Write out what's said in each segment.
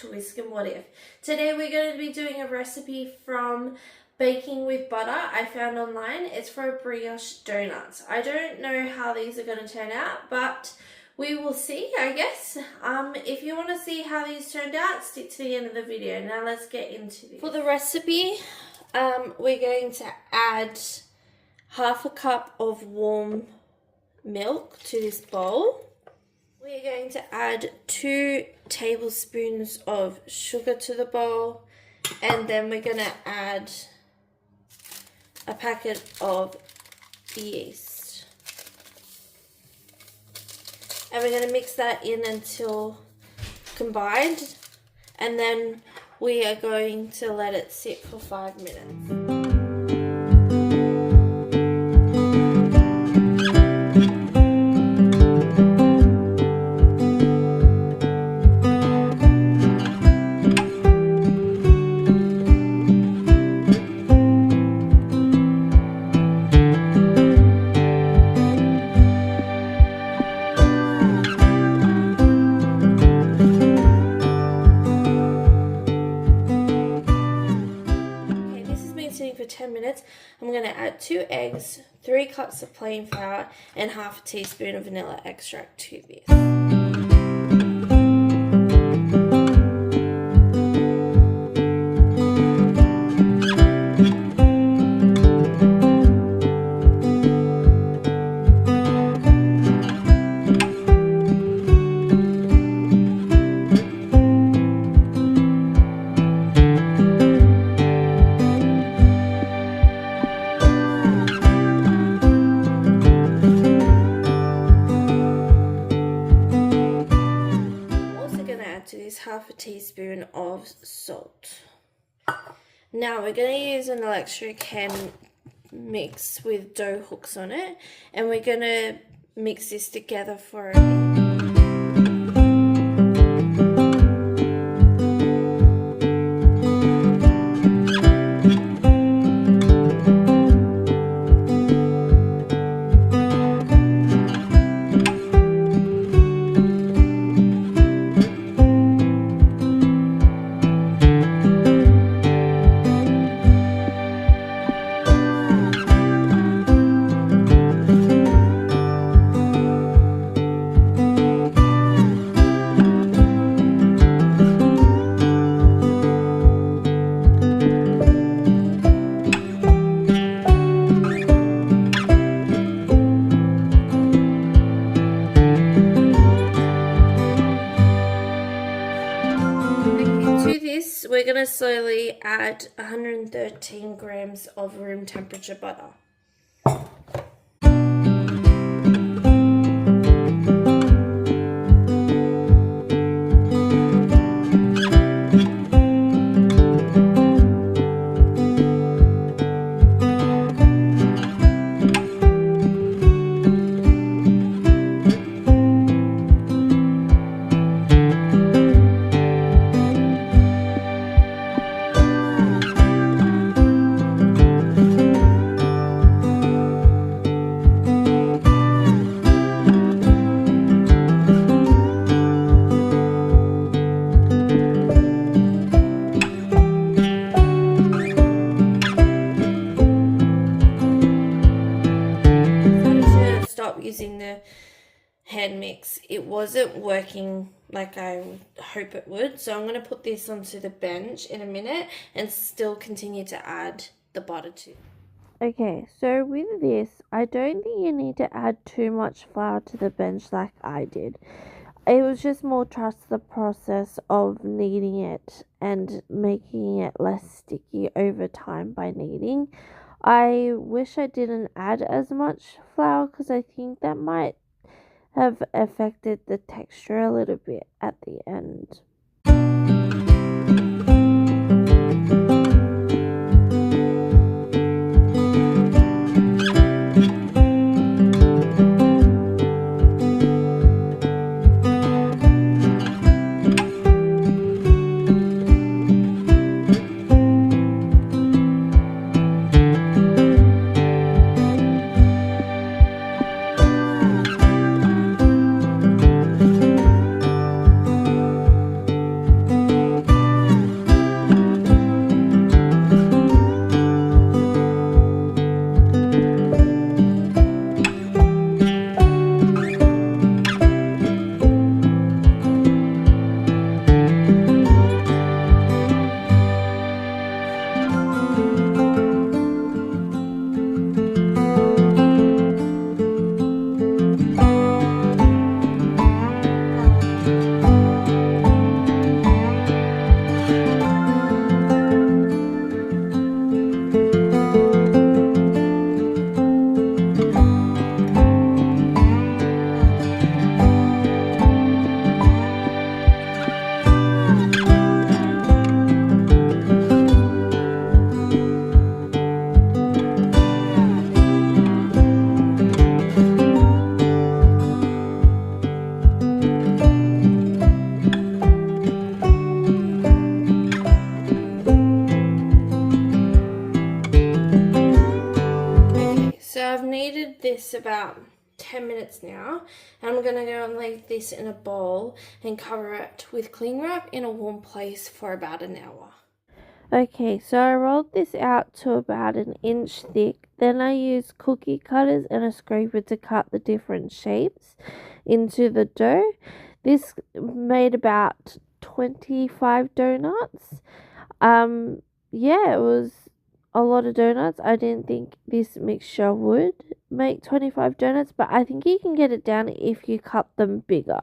to Whisk and What If. Today we're going to be doing a recipe from Baking with Butter I found online. It's for brioche donuts. I don't know how these are going to turn out, but we will see, I guess. If you want to see how these turned out, stick to the end of the video. Now let's get into this. For the recipe, we're going to add half a cup of warm milk to this bowl. We're going to add 2 tablespoons of sugar to the bowl, and then we're going to add a packet of yeast. And we're going to mix that in until combined, and then we are going to let it sit for 5 minutes. For 10 minutes, I'm going to add 2 eggs, 3 cups of plain flour, and half a teaspoon of vanilla extract to this. To this half a teaspoon of salt. Now we're going to use an electric hand mix with dough hooks on it, and we're going to mix this together for a bit. We're going to slowly add 113 grams of room temperature butter. Using the hand mix, it wasn't working like I hope it would, so I'm going to put this onto the bench in a minute and still continue to add the butter to. Okay, so with this, I don't think you need to add too much flour to the bench like I did. It was just more trust the process of kneading it and making it less sticky over time by kneading. I wish I didn't add as much flour because I think that might have affected the texture a little bit at the end. this about 10 minutes now, and I'm gonna go and leave this in a bowl and cover it with cling wrap in a warm place for about an hour. Okay, so I rolled this out to about 1 inch thick. Then I used cookie cutters and a scraper to cut the different shapes into the dough. This made about 25 donuts. Yeah, it was a lot of donuts. I didn't think this mixture would make 25 donuts, but I think you can get it down if you cut them bigger.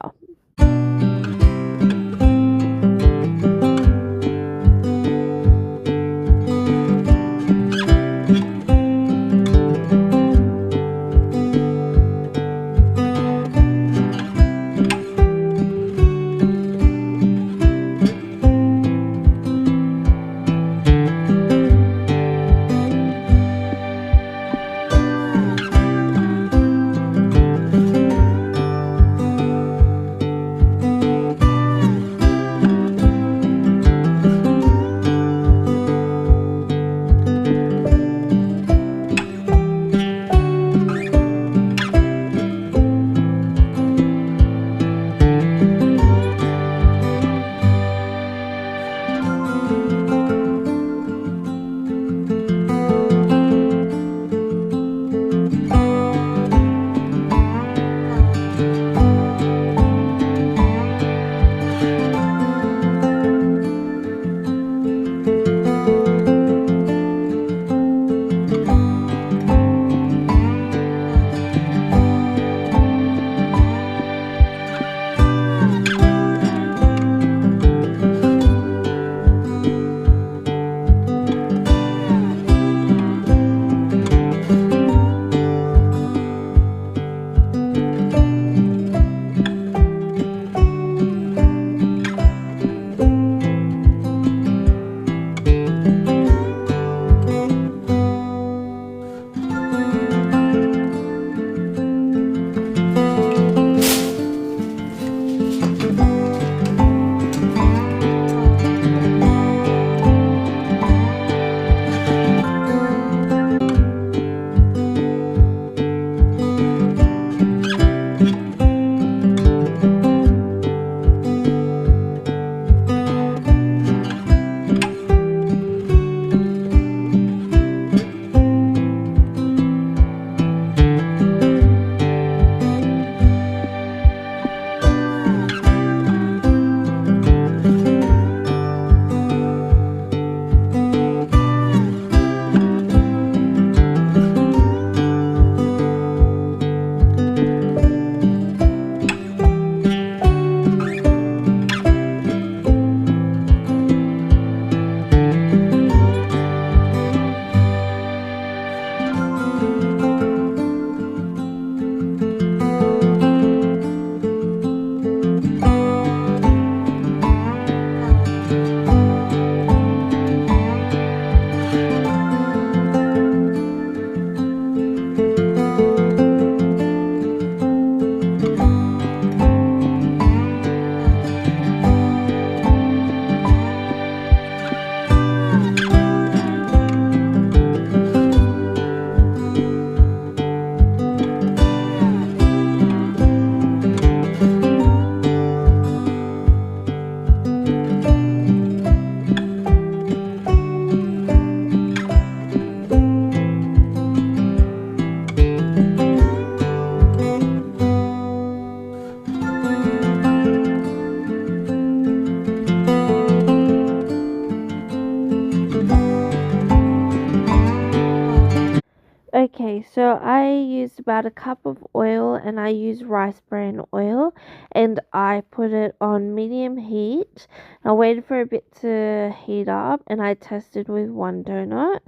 Okay, so I used about a cup of oil and I used rice bran oil and I put it on medium heat. I waited for a bit to heat up and I tested with one donut.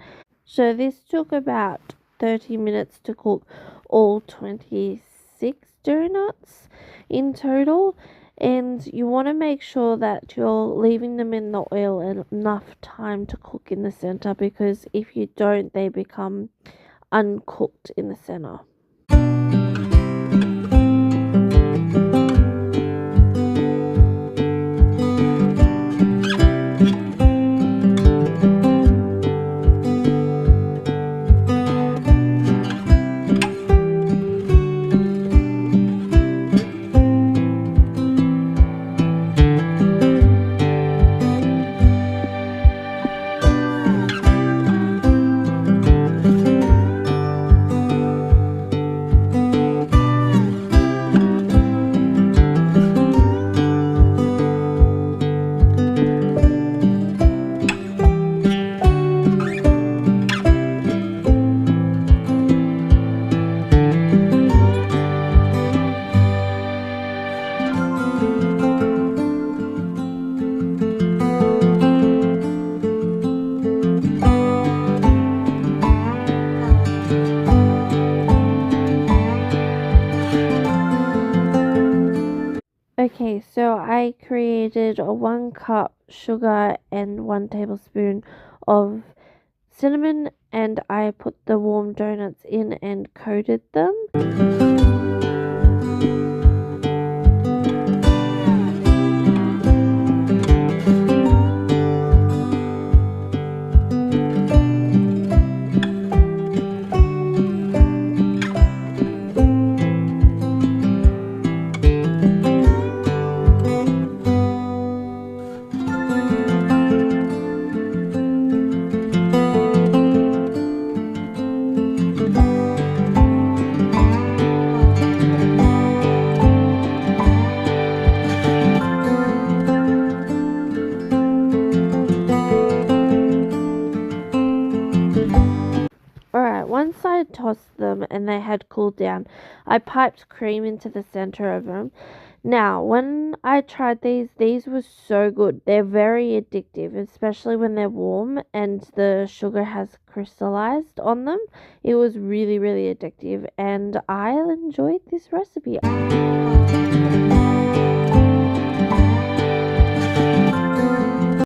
So this took about 30 minutes to cook all 26 donuts in total. And you want to make sure that you're leaving them in the oil enough time to cook in the center, because if you don't, they become uncooked in the center. Okay, so I created a 1 cup sugar and 1 tablespoon of cinnamon, and I put the warm donuts in and coated them. Alright, once I tossed them and they had cooled down, I piped cream into the center of them. Now, when I tried these were so good. They're very addictive, especially when they're warm and the sugar has crystallized on them. It was really, really addictive, and I enjoyed this recipe.